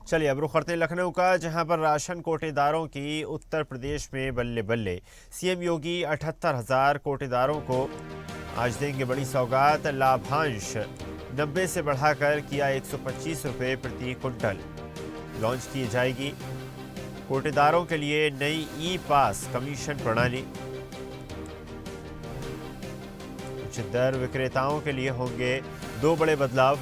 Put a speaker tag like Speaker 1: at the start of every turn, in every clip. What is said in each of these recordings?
Speaker 1: चलिए अब रुख करते हैं लखनऊ का, जहां पर राशन कोटेदारों की उत्तर प्रदेश में बल्ले बल्ले। सीएम योगी 78,000 कोटेदारों को आज देंगे बड़ी सौगात। लाभांश 90 से बढ़ाकर किया 125 रुपये प्रति कुंटल लॉन्च की जाएगी। कोटेदारों के लिए नई ई पास कमीशन प्रणाली। उचित दर विक्रेताओं के लिए होंगे दो बड़े बदलाव।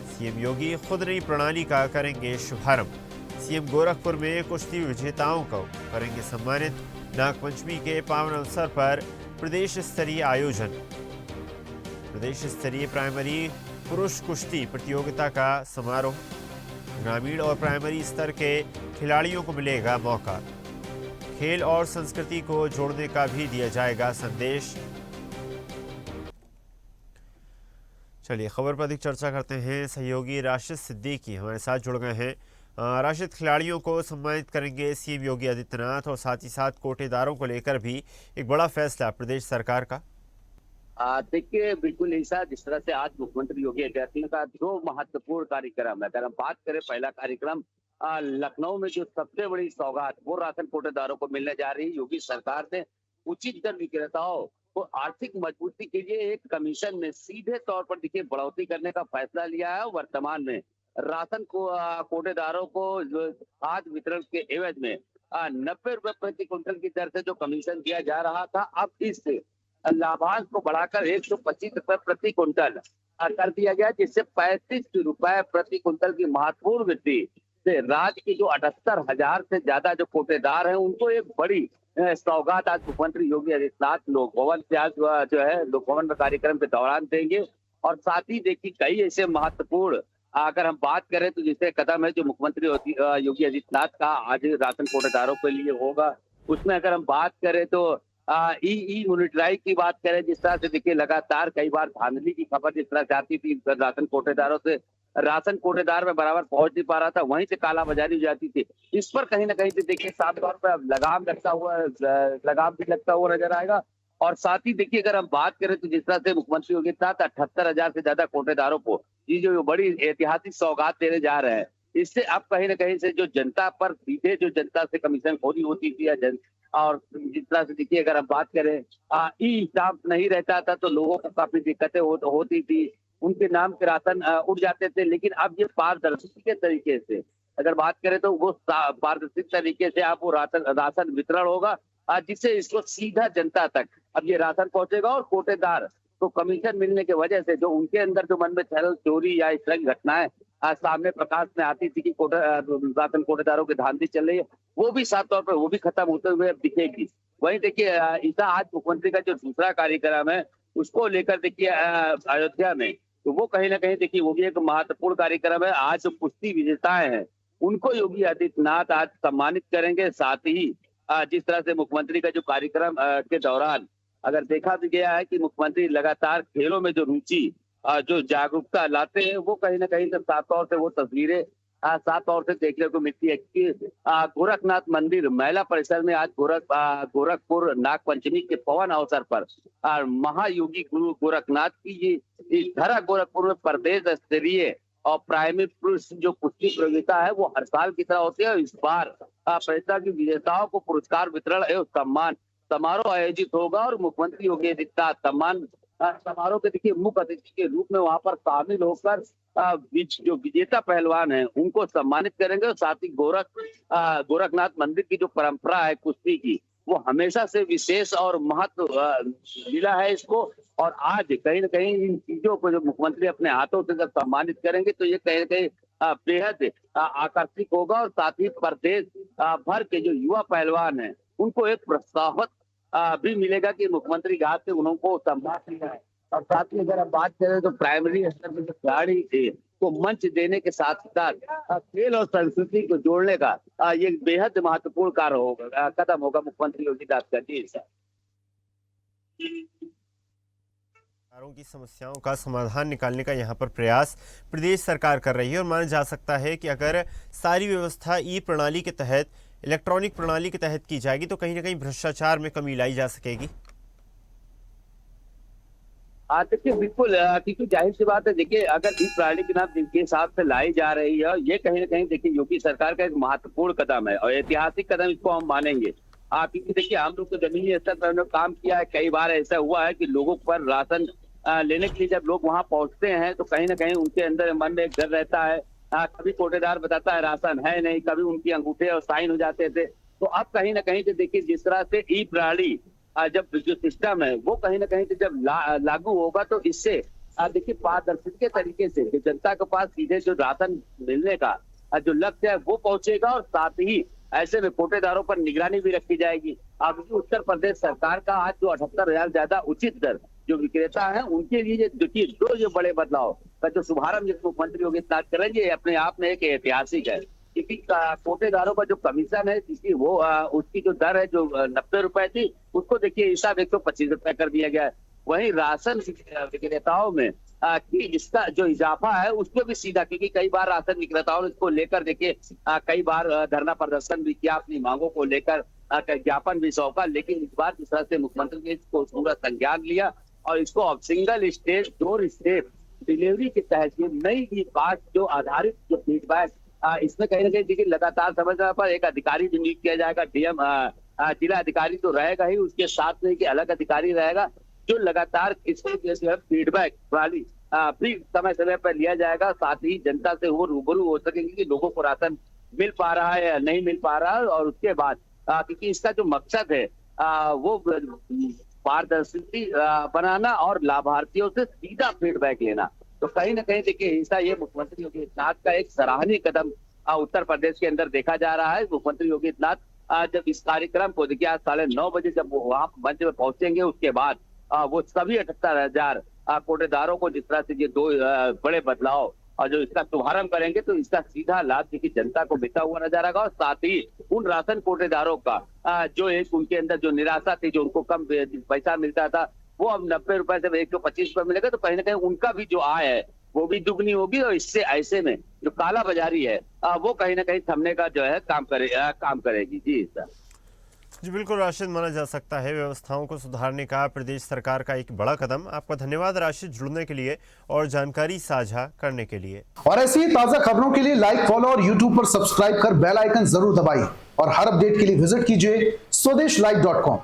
Speaker 1: सीएम योगी खुद नई प्रणाली का करेंगे शुभारंभ। सीएम गोरखपुर में कुश्ती विजेताओं को करेंगे सम्मानित। नागपंचमी के पावन अवसर पर प्रदेश स्तरीय आयोजन। प्रदेश स्तरीय प्राइमरी पुरुष कुश्ती प्रतियोगिता का समारोह। ग्रामीण और प्राइमरी स्तर के खिलाड़ियों को मिलेगा मौका। खेल और संस्कृति को जोड़ने का भी दिया जाएगा संदेश। चलिए खबर पर अधिक चर्चा करते हैं। सहयोगी राशिद सिद्दीकी हमारे साथ जुड़ गए हैं। राशिद, खिलाड़ियों को सम्मानित करेंगे सीएम योगी आदित्यनाथ और साथ ही साथ कोटेदारों को लेकर भी एक बड़ा फैसला प्रदेश सरकार का।
Speaker 2: देखिए, बिल्कुल ऐसा जिस तरह से आज मुख्यमंत्री योगी आदित्यनाथ का दो महत्वपूर्ण कार्यक्रम है। अगर हम बात करें, पहला कार्यक्रम लखनऊ में जो सबसे बड़ी सौगात वो राशन कोटेदारों को मिलने जा रही है। योगी सरकार ने उचित दर विक्रेताओं को आर्थिक मजबूती के लिए एक कमीशन में सीधे तौर पर देखिए बढ़ोतरी करने का फैसला लिया है। वर्तमान में राशन को कोटेदारों को जो खाद वितरण के एवज में 90 रुपए प्रति क्विंटल की दर से जो कमीशन दिया जा रहा था, अब इस लाभांश को बढ़ाकर 125 रुपए प्रति क्विंटल कर दिया गया, जिससे 35 रुपए प्रति क्विंटल की महत्वपूर्ण वृद्धि से राज्य के जो 78,000 से ज्यादा जो कोटेदार हैं उनको एक बड़ी सौगात आज मुख्यमंत्री योगी आदित्यनाथ लोक भवन से आज जो है लोक भवन कार्यक्रम के दौरान देंगे। और साथ ही देखिए कई ऐसे महत्वपूर्ण अगर हम बात करें तो जैसे कदम है जो मुख्यमंत्री योगी आदित्यनाथ का आज राशन कोटेदारों के लिए होगा। उसमें अगर हम बात करें तो ई मॉनिटराइज की बात करें, जिस तरह से देखिए लगातार कई बार धांधली की खबर जिस तरह से आती थी राशन कोटेदारों से, राशन कोटेदार में बराबर पहुंच नहीं पा रहा था, वहीं से कालाबाजारी हो जाती थी। इस पर कहीं ना कहीं से देखिए साफ तौर पर लगाम भी लगता हुआ नजर आएगा। और साथ ही देखिए अगर हम बात करें तो जिस तरह से मुख्यमंत्री योगी आदित्यनाथ 78,000 से ज्यादा कोटेदारों को ये जो बड़ी ऐतिहासिक सौगात देने जा रहे हैं, इससे अब कहीं ना कहीं से जो जनता पर सीधे जो जनता से कमीशन खोरी होती थी और जिस तरह से देखिए अगर हम बात करें ई स्टाम्प नहीं रहता था तो लोगों को काफी दिक्कतें होती थी, उनके नाम के राशन उड़ जाते थे। लेकिन अब ये पारदर्शी के तरीके से अगर बात करें तो वो पारदर्शी तरीके से आप वो राशन वितरण होगा, जिससे इसको सीधा जनता तक अब ये राशन पहुंचेगा। और कोटेदार तो कमीशन मिलने की वजह से जो उनके अंदर जो मन में छल चोरी या इस तरह की घटनाएं सामने प्रकाश में आती थी कि राशन कोटेदारों की धांधली चल रही है, वो भी साफ तौर पर वो भी खत्म होते हुए दिखेगी। वहीं देखिए ऐसा आज मुख्यमंत्री का जो दूसरा कार्यक्रम है उसको लेकर देखिए अयोध्या में, तो वो कहीं ना कहीं देखिए वो भी एक महत्वपूर्ण कार्यक्रम है। आज जो कुश्ती विजेताएं हैं उनको योगी आदित्यनाथ आज सम्मानित करेंगे। साथ ही जिस तरह से मुख्यमंत्री का जो कार्यक्रम के दौरान अगर देखा भी गया है कि मुख्यमंत्री लगातार खेलों में जो रुचि जो जागरूकता लाते हैं, वो कहीं ना कहीं से साफ तौर से वो तस्वीरें साफ तौर से देखने को मिलती है कि गोरखनाथ मंदिर महिला परिसर में आज गोरखपुर नागपंचमी के पावन अवसर पर महायोगी गुरु गोरखनाथ की ये धरा गोरखपुर में प्रदेश स्तरीय और प्राइमरी पुरुष जो कुश्ती प्रतियोगिता है वो हर साल की तरह होती है। इस बार प्रतियोगिता की विजेताओं को पुरस्कार वितरण एवं सम्मान समारोह आयोजित होगा और मुख्यमंत्री योगी आदित्यनाथ सम्मान समारोह के देखिए मुख्य अतिथि के रूप में वहां पर शामिल होकर जो विजेता पहलवान हैं उनको सम्मानित करेंगे। और साथ ही गोरखनाथ मंदिर की जो परंपरा है कुश्ती की, वो हमेशा से विशेष और महत्व मिला है इसको। और आज कहीं ना कहीं इन चीजों को जो मुख्यमंत्री अपने हाथों से जब सम्मानित करेंगे तो ये कहीं ना कहीं बेहद आकर्षक होगा। और साथ ही प्रदेश भर के जो युवा पहलवान हैं उनको एक प्रोत्साहन भी मिलेगा कि मुख्यमंत्री के हाथ से उनको सम्मान मिला है। और साथ ही अगर हम बात करें तो प्राइमरी स्तर में जो खिलाड़ी थे को मंच देने के साथ साथ खेल और संस्कृति को जोड़ने का ये बेहद महत्वपूर्ण कार्य होगा, कदम होगा मुख्यमंत्री योगी आदित्यनाथ का। जी सर,
Speaker 1: की समस्याओं का समाधान निकालने का यहाँ पर प्रयास प्रदेश सरकार कर रही है और माना जा सकता है कि अगर सारी व्यवस्था ई प्रणाली के तहत, इलेक्ट्रॉनिक प्रणाली के तहत की जाएगी तो कहीं ना कहीं भ्रष्टाचार में कमी लाई जा सकेगी।
Speaker 2: देखिए बिल्कुल, क्योंकि जाहिर सी बात है, देखिए अगर इस प्रणाली के नाम जिनके हिसाब से लाई जा रही है, ये कहीं ना कहीं देखिए योगी सरकार का एक महत्वपूर्ण कदम है और ऐतिहासिक कदम इसको हम मानेंगे। क्योंकि देखिए हम लोग तो जमीनी स्तर पर हमने काम किया है, कई बार ऐसा हुआ है कि लोगों पर राशन लेने के लिए जब लोग वहां पहुंचते हैं तो कहीं ना कहीं उनके अंदर मन में एक डर रहता है। कभी कोटेदार बताता है राशन है नहीं, कभी उनकी अंगूठे और साइन हो जाते थे। तो अब कहीं ना कहीं तो देखिए जिस तरह से ई प्रणाली जब जो सिस्टम है वो कहीं ना कहीं से जब लागू होगा तो इससे देखिए पारदर्शी के तरीके से जो जनता के पास सीधे जो राशन मिलने का जो लक्ष्य है वो पहुंचेगा और साथ ही ऐसे में कोटेदारों पर निगरानी भी रखी जाएगी। अब उत्तर प्रदेश सरकार का आज जो 78,000 ज्यादा उचित दर जो विक्रेता है उनके लिए देखिए दो जो बड़े बदलाव का जो शुभारंभ जिस मुख्यमंत्री योगी आदित्यनाथ करेंगे, ये अपने आप में एक ऐतिहासिक है। क्योंकि कोटेदारों का जो कमीशन है जिसकी वो उसकी जो दर है जो 90 रुपए थी, उसको देखिए हिसाब 125 रुपए कर दिया गया है। वहीं राशन विक्रेताओं में कि इसका जो इजाफा है उसको भी सीधा, क्योंकि कई बार राशन विक्रेताओं ने इसको लेकर देखिए कई बार धरना प्रदर्शन भी किया, अपनी मांगों को लेकर ज्ञापन भी सौंपा, लेकिन इस बार जिस तरह से मुख्यमंत्री ने इसको पूरा संज्ञान लिया और इसको अब single stage door step delivery के तहत ये नई बात जो आधारित जो फीडबैक इसमें कहीं ना कहीं देखिए लगातार समय पर एक अधिकारी भी नियुक्त किया जाएगा। डीएम जिला अधिकारी तो रहेगा ही, उसके साथ में कि अलग अधिकारी रहेगा जो लगातार इसमें फीडबैक प्रणाली भी समय समय पर लिया जाएगा। साथ ही जनता से वो रूबरू हो सकेंगे कि लोगों को राशन मिल पा रहा है या नहीं मिल पा रहा है। और उसके बाद क्योंकि इसका जो मकसद है वो पारदर्शी बनाना और लाभार्थियों से सीधा फीडबैक लेना। तो कहीं ना कहीं देखिए हिस्सा ये मुख्यमंत्री योगी आदित्यनाथ का एक सराहनीय कदम उत्तर प्रदेश के अंदर देखा जा रहा है। मुख्यमंत्री योगी आदित्यनाथ जब इस कार्यक्रम को देखिए आज 9:30 बजे जब वो वहां मंच में पहुंचेंगे, उसके बाद वो सभी 78,000 कोटेदारों को जिस तरह से ये दो बड़े बदलाव और जो इसका शुभारंभ करेंगे तो इसका सीधा लाभ देखिए जनता को मिलता हुआ नजर आएगा। और साथ ही उन राशन कोटेदारों का जो एक उनके अंदर जो निराशा थी, जो उनको कम पैसा मिलता था, वो अब 90 रुपए से 125 रुपए मिलेगा। तो कहीं ना कहीं उनका भी जो आय है वो भी दुगनी होगी और इससे ऐसे में जो काला बाजारी है वो कहीं ना कहीं थमने का जो है काम करेगी। जी सर।
Speaker 1: जी बिल्कुल राशिद, माना जा सकता है व्यवस्थाओं को सुधारने का प्रदेश सरकार का एक बड़ा कदम। आपका धन्यवाद राशिद, जुड़ने के लिए और जानकारी साझा करने के लिए।
Speaker 3: और ऐसी ही ताजा खबरों के लिए लाइक, फॉलो और यूट्यूब पर सब्सक्राइब कर बेल आइकन जरूर दबाइए और हर अपडेट के लिए विजिट कीजिए स्वदेशलाइव.com।